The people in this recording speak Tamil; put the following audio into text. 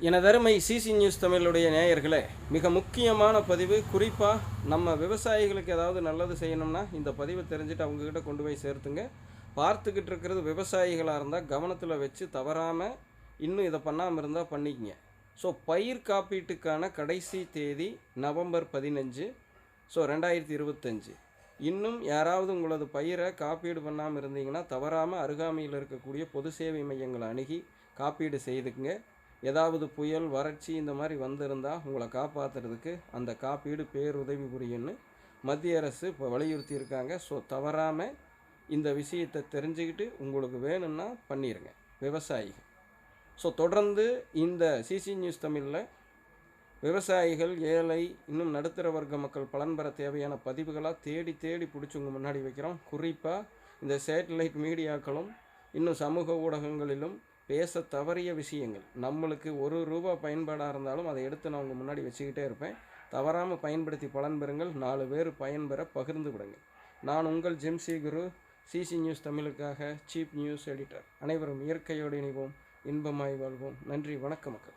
எனதருமை சிசி நியூஸ் தமிழுடைய நேயர்களே, மிக முக்கியமான பதிவு. குறிப்பாக நம்ம விவசாயிகளுக்கு ஏதாவது நல்லது செய்யணும்னா இந்த பதிவை தெரிஞ்சுட்டு அவங்கக்கிட்ட கொண்டு போய் சேர்த்துங்க. பார்த்துக்கிட்டு இருக்கிறது விவசாயிகளாக இருந்தால் கவனத்தில் வச்சு தவறாமல் இன்னும் இதை பண்ணாமல் இருந்தால் பண்ணிக்கங்க. ஸோ பயிர் காப்பீட்டுக்கான கடைசி தேதி நவம்பர் 15, 2025. இன்னும் யாராவது உங்களது பயிரை காப்பீடு பண்ணாமல் இருந்தீங்கன்னா தவறாமல் அருகாமையில் இருக்கக்கூடிய பொது சேவை மையங்களை அணுகி காப்பீடு செய்துக்குங்க. ஏதாவது புயல், வறட்சி இந்த மாதிரி வந்திருந்தால் உங்களை காப்பாற்றுறதுக்கு அந்த காப்பீடு பேருதவி புரியும்னு மத்திய அரசு இப்போ வலியுறுத்தியிருக்காங்க. ஸோ தவறாமல் இந்த விஷயத்தை தெரிஞ்சுக்கிட்டு உங்களுக்கு வேணும்னா பண்ணிடுங்க விவசாயிகள். ஸோ தொடர்ந்து இந்த சிசி நியூஸ் தமிழில் விவசாயிகள், ஏழை, இன்னும் நடுத்தர வர்க்க மக்கள் பலன் பெற தேவையான பதிவுகளாக தேடி தேடி பிடிச்சி உங்கள் முன்னாடி வைக்கிறோம். குறிப்பாக இந்த சேட்டலைட் மீடியாக்களும் இன்னும் சமூக ஊடகங்களிலும் பேச தவறிய விஷயங்கள், நம்மளுக்கு ₹1 பயன்பாடாக இருந்தாலும் அதை எடுத்து நான் உங்கள் முன்னாடி வச்சுக்கிட்டே இருப்பேன். தவறாமல் பயன்படுத்தி பலன் பெறுங்கள். 4 பேர் பயன்பெற பகிர்ந்து விடுங்கள். நான் உங்கள் ஜிம்சி குரு, சிசி நியூஸ் தமிழுக்காக சீப் நியூஸ் எடிட்டர். அனைவரும் இயற்கையோடு இணைவோம், இன்பமாய் வாழ்வோம். நன்றி, வணக்கம் மக்கள்.